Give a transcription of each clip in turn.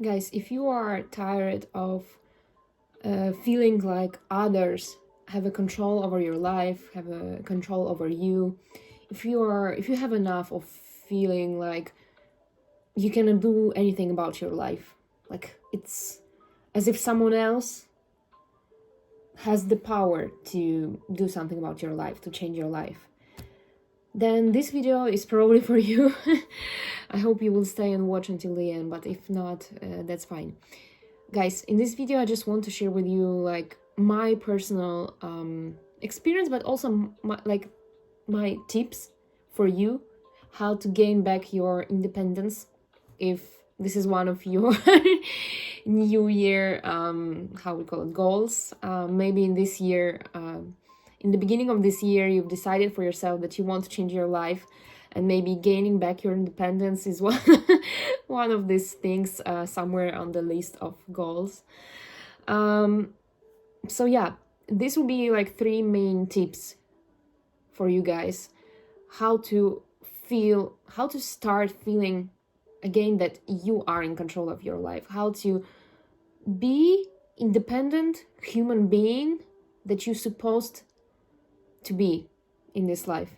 Guys, if you are tired of feeling like others have a control over your life, have a control over you, if you have enough of feeling like you cannot do anything about your life, like it's as if someone else has the power to do something about your life, to change your life, then this video is probably for you. I hope you will stay and watch until the end, but if not, that's fine. Guys, in this video I just want to share with you like my personal experience, but also my tips for you how to gain back your independence if this is one of your new year how we call it, goals. Maybe in this year, in the beginning of this year, you've decided for yourself that you want to change your life, and maybe gaining back your independence is one of these things somewhere on the list of goals. So yeah, this will be like 3 main tips for you guys how to start feeling again that you are in control of your life, how to be independent human being that you're supposed to be in this life,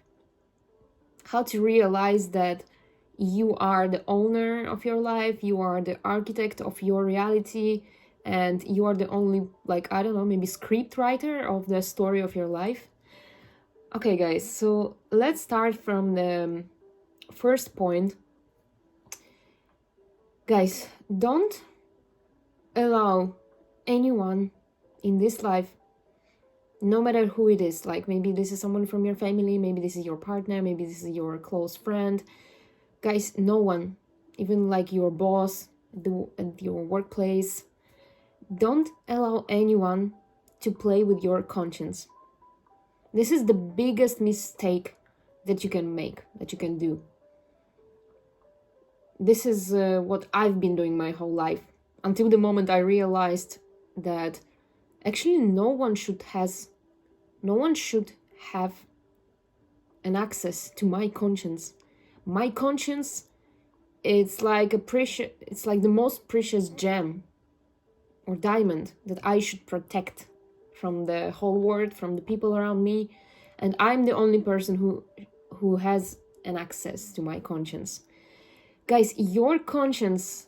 how to realize that you are the owner of your life, you are the architect of your reality, and you are the only, like, I don't know, maybe script writer of the story of your life. Okay guys, so let's start from the first point. Guys, don't allow anyone in this life, no matter who it is, like maybe this is someone from your family, maybe this is your partner, maybe this is your close friend. Guys, no one, even like your boss at your workplace, don't allow anyone to play with your conscience. This is the biggest mistake that you can make, that you can do. This is what I've been doing my whole life, until the moment I realized that actually no one should have an access to my conscience. My conscience, it's like the most precious gem or diamond that I should protect from the whole world, from the people around me, and I'm the only person who has an access to my conscience. Guys, your conscience,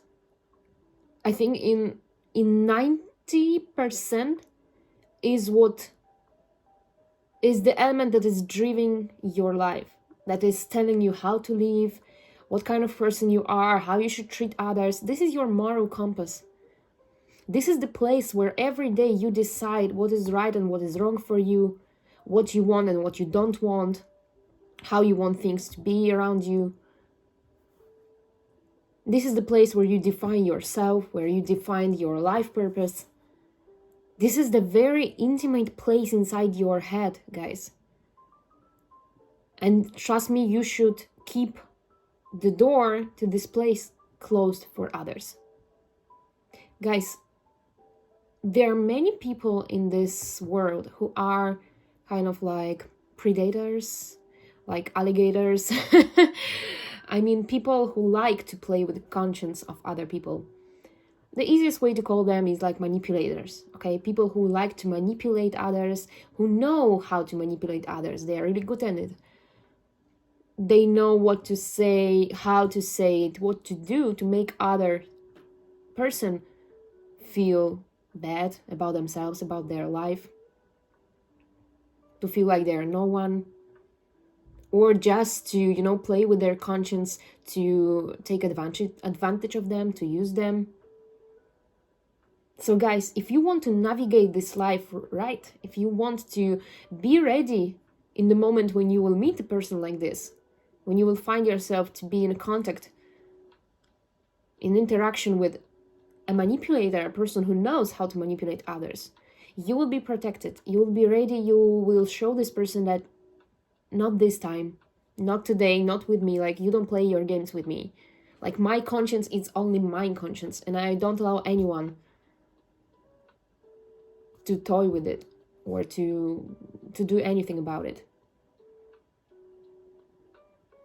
I think in 90% is what is the element that is driving your life, that is telling you how to live, what kind of person you are, how you should treat others. This is your moral compass. This is the place where every day you decide what is right and what is wrong for you, what you want and what you don't want, how you want things to be around you. This is the place where you define yourself, where you define your life purpose. This is the very intimate place inside your head, guys. And trust me, you should keep the door to this place closed for others. Guys, there are many people in this world who are kind of like predators, like alligators. I mean, people who like to play with the conscience of other people. The easiest way to call them is like manipulators, okay? People who like to manipulate others, who know how to manipulate others. They are really good at it. They know what to say, how to say it, what to do to make other person feel bad about themselves, about their life, to feel like they're no one, or just to, play with their conscience, to take advantage of them, to use them. So guys, if you want to navigate this life right, if you want to be ready in the moment when you will meet a person like this, when you will find yourself to be in contact, in interaction with a manipulator, a person who knows how to manipulate others, you will be protected, you will be ready, you will show this person that not this time, not today, not with me, like you don't play your games with me. Like my conscience is only my conscience, and I don't allow anyone to toy with it or to do anything about it.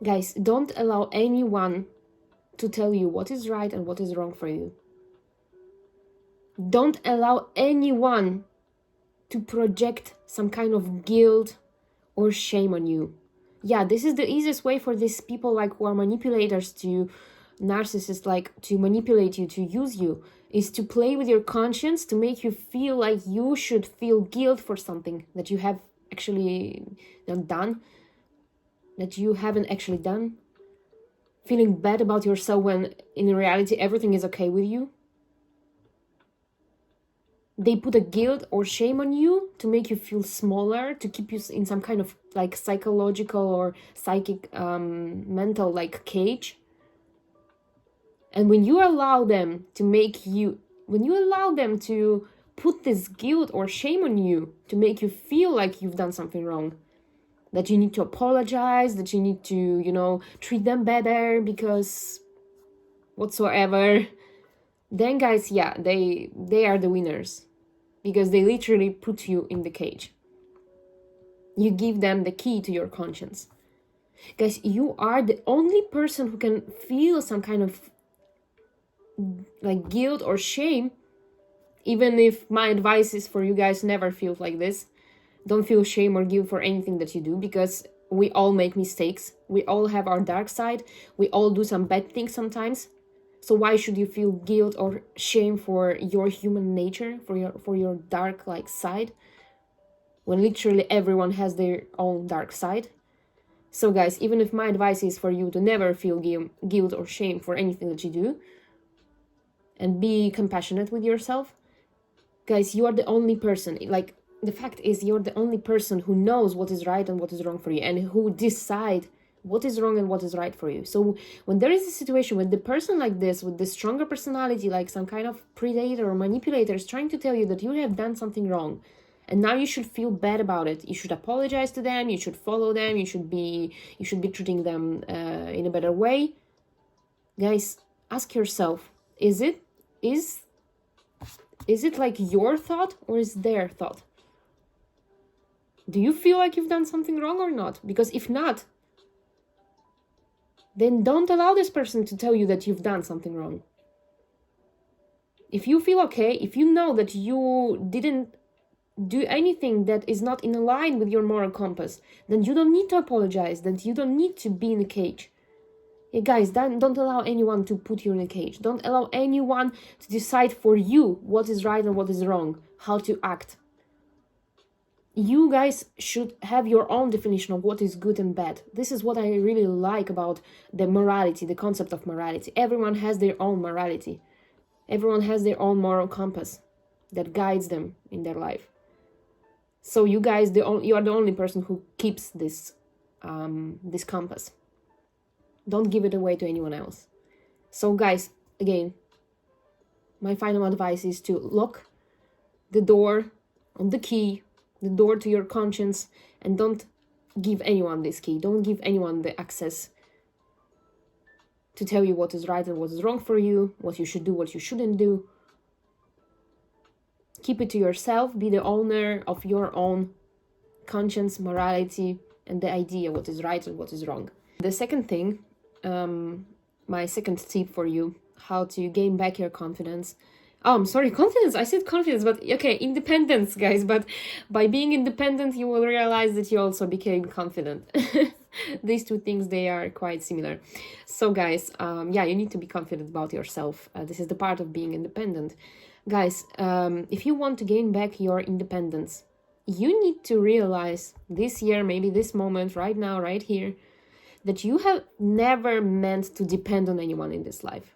Guys, don't allow anyone to tell you what is right and what is wrong for you. Don't allow anyone to project some kind of guilt or shame on you. Yeah, this is the easiest way for these people like who are manipulators, to narcissists, like to manipulate you, to use you, is to play with your conscience, to make you feel like you should feel guilt for something that you have actually done, that you haven't actually done. Feeling bad about yourself when in reality everything is okay with you. They put a guilt or shame on you to make you feel smaller, to keep you in some kind of like psychological or psychic mental like cage. And when you allow them to put this guilt or shame on you to make you feel like you've done something wrong, that you need to apologize, that you need to, treat them better because whatsoever, then guys, yeah, they are the winners, because they literally put you in the cage. You give them the key to your conscience. Guys, you are the only person who can feel some kind of like guilt or shame, even if my advice is for you guys, never feel like this. Don't feel shame or guilt for anything that you do, because we all make mistakes. We all have our dark side. We all do some bad things sometimes. So why should you feel guilt or shame for your human nature, for your dark like side, when literally everyone has their own dark side? So guys, even if my advice is for you to never feel guilt or shame for anything that you do, and be compassionate with yourself, guys, you are the only person, like, the fact is you're the only person who knows what is right and what is wrong for you, and who decide what is wrong and what is right for you. So when there is a situation with the person like this, with the stronger personality, like some kind of predator or manipulator, is trying to tell you that you have done something wrong, and now you should feel bad about it, you should apologize to them, you should follow them, you should be treating them in a better way, guys, ask yourself, is it like your thought or is their thought? Do you feel like you've done something wrong or not? Because if not, then don't allow this person to tell you that you've done something wrong. If you feel okay, if you know that you didn't do anything that is not in line with your moral compass, then you don't need to apologize, then you don't need to be in a cage. Yeah, guys, don't allow anyone to put you in a cage. Don't allow anyone to decide for you what is right and what is wrong, how to act. You guys should have your own definition of what is good and bad. This is what I really like about the morality, the concept of morality. Everyone has their own morality. Everyone has their own moral compass that guides them in their life. So you guys, you are the only person who keeps this compass. Don't give it away to anyone else. So guys, again, my final advice is to lock the door on the key, the door to your conscience, and don't give anyone this key. Don't give anyone the access to tell you what is right and what is wrong for you, what you should do, what you shouldn't do. Keep it to yourself. Be the owner of your own conscience, morality, and the idea what is right and what is wrong. The second thing, my second tip for you, how to gain back your confidence. Oh, I'm sorry, confidence. I said confidence, but okay, independence, guys. But by being independent, you will realize that you also became confident. These two things, they are quite similar. So guys, yeah, you need to be confident about yourself. This is the part of being independent. Guys, if you want to gain back your independence, you need to realize this year, maybe this moment, right now, right here, that you have never meant to depend on anyone in this life.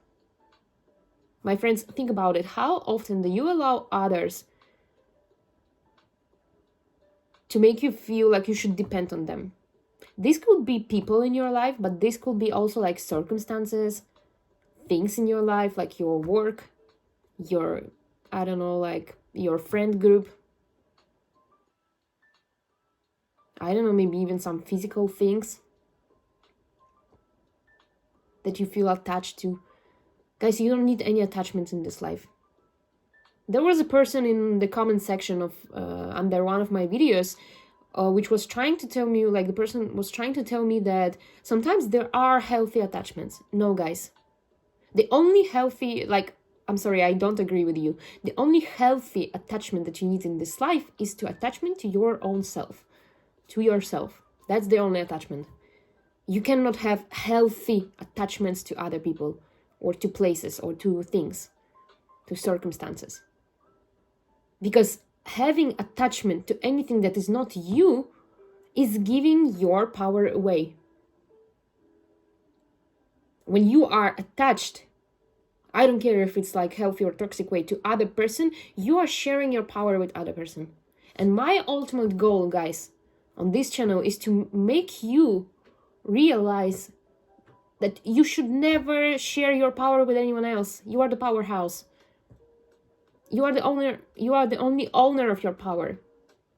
My friends, think about it. How often do you allow others to make you feel like you should depend on them? This could be people in your life, but this could be also like circumstances, things in your life, like your work, your, I don't know, like your friend group. I don't know, maybe even some physical things that you feel attached to. Guys, you don't need any attachments in this life. There was a person in the comment section of under one of my videos which was trying to tell me, like the person was trying to tell me that sometimes there are healthy attachments. No, guys. The only healthy, like I'm sorry, I don't agree with you. The only healthy attachment that you need in this life is to attachment to your own self, to yourself. That's the only attachment. You cannot have healthy attachments to other people or to places or to things, to circumstances. Because having attachment to anything that is not you is giving your power away. When you are attached, I don't care if it's like healthy or toxic way, to other person, you are sharing your power with other person. And my ultimate goal, guys, on this channel is to make you realize that you should never share your power with anyone else. You are the powerhouse. You are the owner. You are the only owner of your power.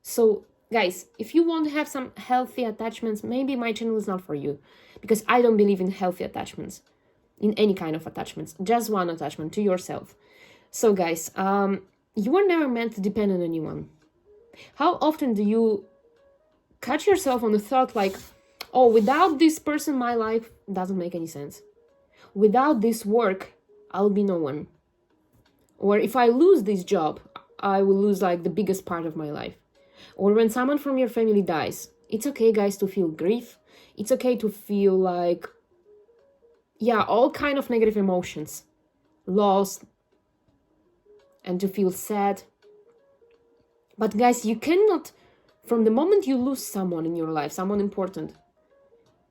So, guys, if you want to have some healthy attachments, maybe my channel is not for you, because I don't believe in healthy attachments, in any kind of attachments, just one attachment to yourself. So, guys, you are never meant to depend on anyone. How often do you catch yourself on the thought like, oh, without this person, my life doesn't make any sense. Without this work, I'll be no one. Or if I lose this job, I will lose like the biggest part of my life. Or when someone from your family dies, it's okay, guys, to feel grief. It's okay to feel like, yeah, all kind of negative emotions, loss, and to feel sad. But guys, you cannot, from the moment you lose someone in your life, someone important,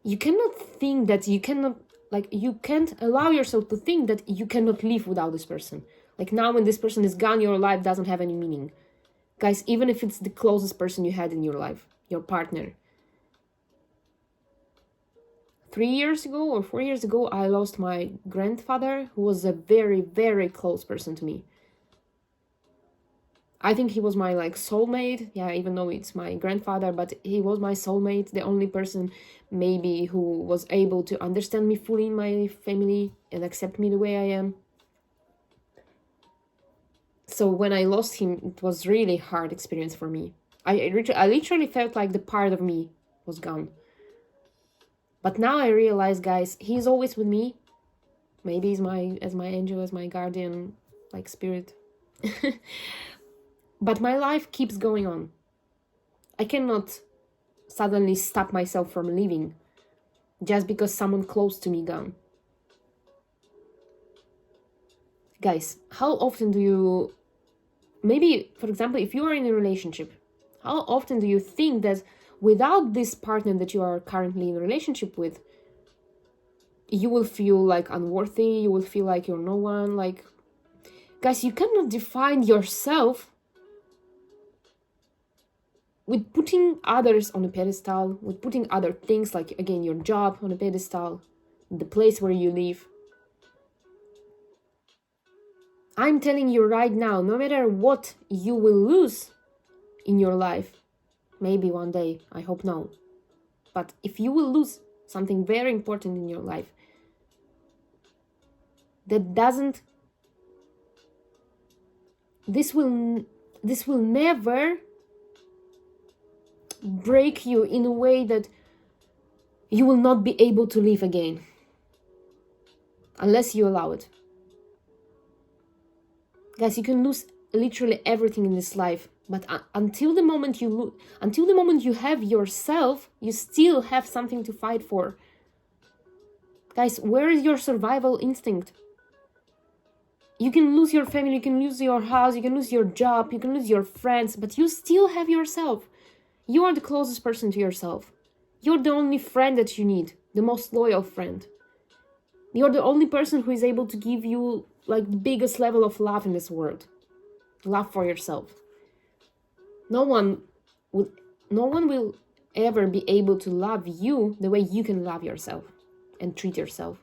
you cannot think that you cannot, like, you can't allow yourself to think that you cannot live without this person. Like, now when this person is gone, your life doesn't have any meaning. Guys, even if it's the closest person you had in your life, your partner. 3 years ago or 4 years ago, I lost my grandfather, who was a very, very close person to me. I think he was my like soulmate. Yeah, even though it's my grandfather, but he was my soulmate, the only person maybe who was able to understand me fully in my family and accept me the way I am. So when I lost him, it was really hard experience for me. I literally felt like the part of me was gone. But now I realize, guys, he's always with me. Maybe he's as my angel, as my guardian, like spirit. But my life keeps going on. I cannot suddenly stop myself from living just because someone close to me gone. Guys, how often do you, maybe, for example, if you are in a relationship, how often do you think that without this partner that you are currently in a relationship with, you will feel like unworthy, you will feel like you're no one? Like, guys, you cannot define yourself with putting others on a pedestal, with putting other things like, again, your job on a pedestal, the place where you live. I'm telling you right now, no matter what you will lose in your life, maybe one day, I hope no, but if you will lose something very important in your life, that doesn't, this will never break you in a way that you will not be able to live again, unless you allow it. Guys, you can lose literally everything in this life, but until the moment you have yourself, you still have something to fight for. Guys, where is your survival instinct? You can lose your family, you can lose your house, you can lose your job, you can lose your friends, but you still have yourself. You are the closest person to yourself. You're the only friend that you need, the most loyal friend. You're the only person who is able to give you like the biggest level of love in this world. Love for yourself. No one will ever be able to love you the way you can love yourself and treat yourself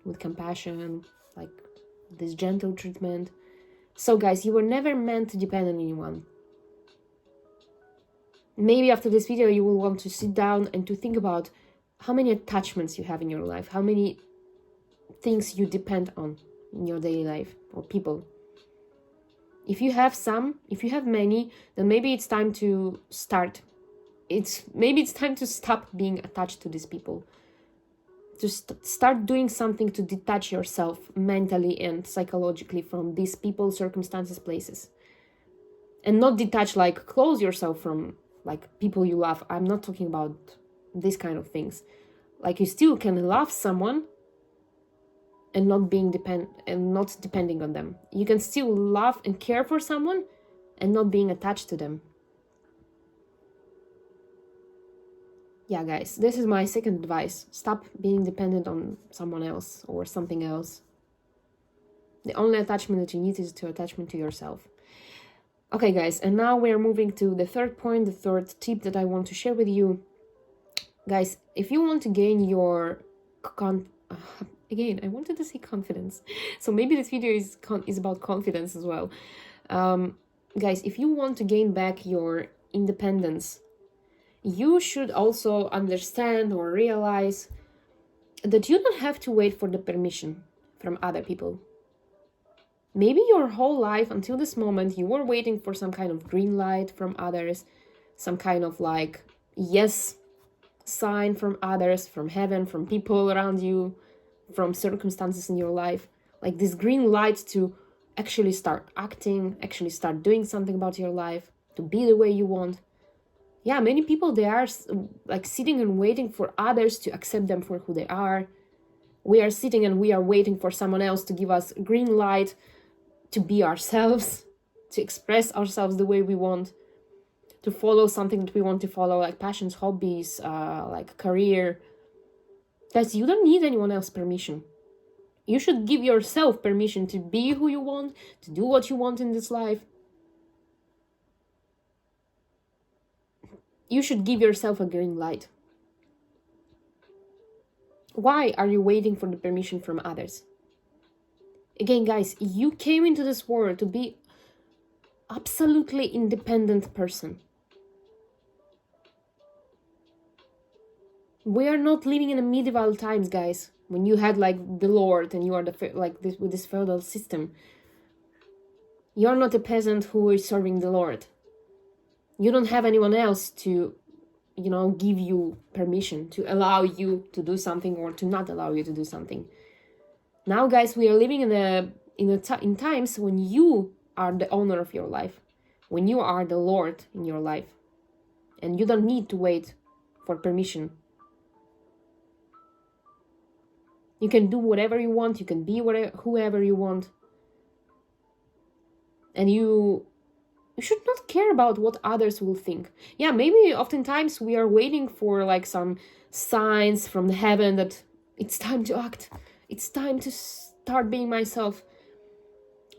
with compassion, like this gentle treatment. So guys, you were never meant to depend on anyone. Maybe after this video you will want to sit down and to think about how many attachments you have in your life, how many things you depend on in your daily life, or people. If you have some, if you have many, then maybe it's time to start. Maybe it's time to stop being attached to these people. to start doing something to detach yourself mentally and psychologically from these people, circumstances, places. And not detach, like close yourself from like people you love. I'm not talking about these kind of things. Like you still can love someone and not depending on them. You can still love and care for someone and not being attached to them. Yeah, guys, this is my second advice. Stop being dependent on someone else or something else. The only attachment that you need is attachment to yourself. Okay, guys, and now we're moving to the third point, the third tip that I want to share with you. Guys, if you want to gain your again, I wanted to say confidence. So maybe this video is about confidence as well. Guys, if you want to gain back your independence, you should also understand or realize that you don't have to wait for the permission from other people. Maybe your whole life until this moment you were waiting for some kind of green light from others, some kind of like yes sign from others, from heaven, from people around you, from circumstances in your life, like this green light to actually start acting, actually start doing something about your life, to be the way you want. Yeah, many people, they are like sitting and waiting for others to accept them for who they are. We are sitting and we are waiting for someone else to give us green light to be ourselves, to express ourselves the way we want, to follow something that we want to follow, like passions, hobbies, like career. Guys, you don't need anyone else's permission. You should give yourself permission to be who you want, to do what you want in this life. You should give yourself a green light. Why are you waiting for the permission from others? Again, guys, you came into this world to be absolutely independent person. We are not living in the medieval times, guys, when you had like the Lord and you are with this feudal system. You're not a peasant who is serving the Lord. You don't have anyone else to, give you permission, to allow you to do something or to not allow you to do something. Now, guys, we are living in times when you are the owner of your life, when you are the Lord in your life, and you don't need to wait for permission. You can do whatever you want. You can be whoever you want, and you should not care about what others will think. Yeah, maybe oftentimes we are waiting for like some signs from heaven that it's time to act. It's time to start being myself.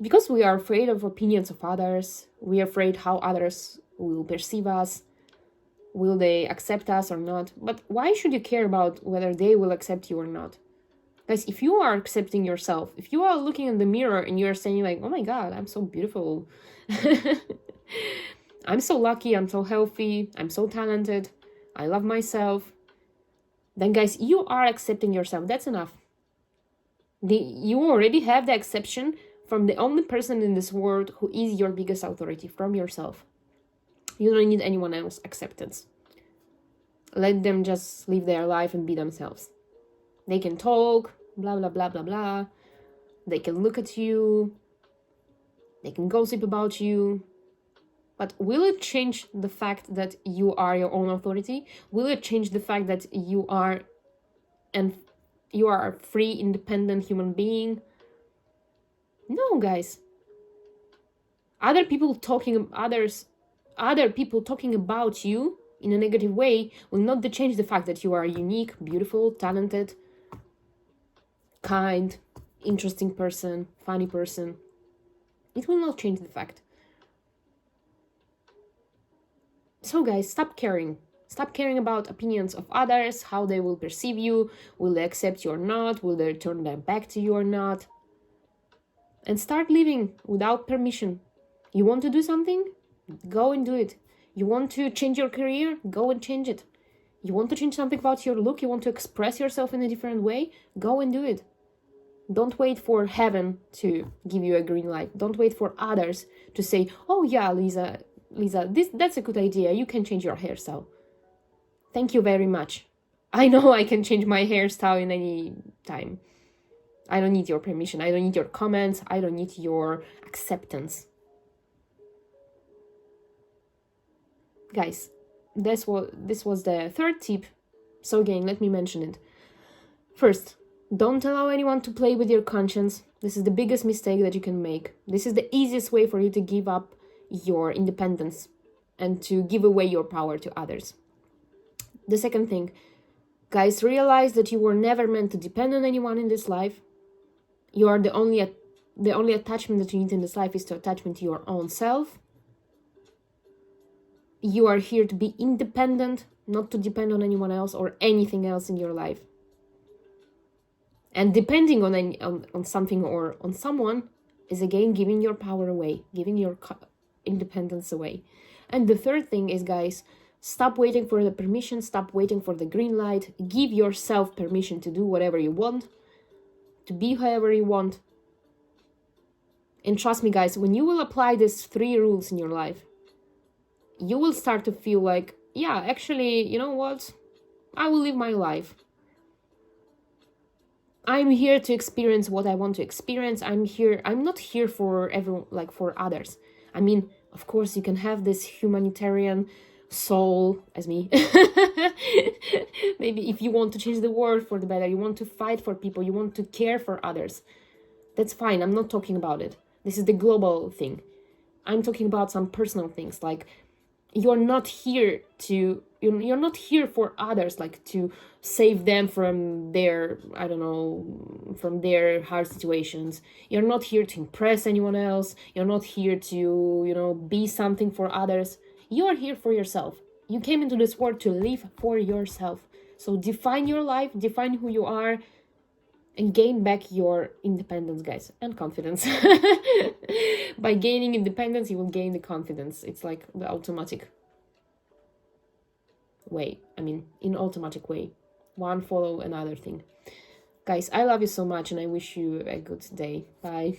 Because we are afraid of opinions of others. We are afraid how others will perceive us. Will they accept us or not? But why should you care about whether they will accept you or not? Guys, if you are accepting yourself, if you are looking in the mirror and you are saying like, oh my God, I'm so beautiful. I'm so lucky, I'm so healthy, I'm so talented, I love myself. Then guys, you are accepting yourself. That's enough. You already have the acceptance from the only person in this world who is your biggest authority, from yourself. You don't need anyone else's acceptance. Let them just live their life and be themselves. They can talk, blah, blah, blah, blah, blah. They can look at you. They can gossip about you. But will it change the fact that you are your own authority? Will it change the fact that you are a free, independent human being? No, guys. Other people talking about you in a negative way will not change the fact that you are unique, beautiful, talented, kind, interesting person, funny person. It will not change the fact. So guys, stop caring. Stop caring about opinions of others, how they will perceive you, will they accept you or not, will they turn their back to you or not. And start living without permission. You want to do something? Go and do it. You want to change your career? Go and change it. You want to change something about your look? You want to express yourself in a different way? Go and do it. Don't wait for heaven to give you a green light. Don't wait for others to say, oh yeah, Lisa, that's a good idea. You can change your hairstyle. Thank you very much. I know I can change my hairstyle in any time. I don't need your permission. I don't need your comments. I don't need your acceptance. Guys, this was the third tip. So again, let me mention it. First, don't allow anyone to play with your conscience. This is the biggest mistake that you can make. This is the easiest way for you to give up your independence and to give away your power to others. The second thing, guys, realize that you were never meant to depend on anyone in this life. You are the only attachment that you need in this life is the attachment to your own self. You are here to be independent, not to depend on anyone else or anything else in your life. And depending on something or on someone is again giving your power away, giving your independence away. And the third thing is, guys, stop waiting for the permission, stop waiting for the green light. Give yourself permission to do whatever you want, to be however you want. And trust me, guys, when you will apply these 3 rules in your life, you will start to feel like, yeah, actually, you know what? I will live my life. I'm here to experience what I want to experience. I'm not here for everyone, like for others. I mean, of course, you can have this humanitarian soul as me. Maybe if you want to change the world for the better, you want to fight for people, you want to care for others. That's fine. I'm not talking about it. This is the global thing. I'm talking about some personal things, like you're not here for others, like to save them from their, I don't know, from their hard situations. You're not here to impress anyone else. You're not here to, be something for others. You are here for yourself. You came into this world to live for yourself. So define your life, define who you are, and gain back your independence, guys, and confidence. By gaining independence, you will gain the confidence. It's like the automatic way. I mean, in automatic way. One follow another thing. Guys, I love you so much and I wish you a good day. Bye.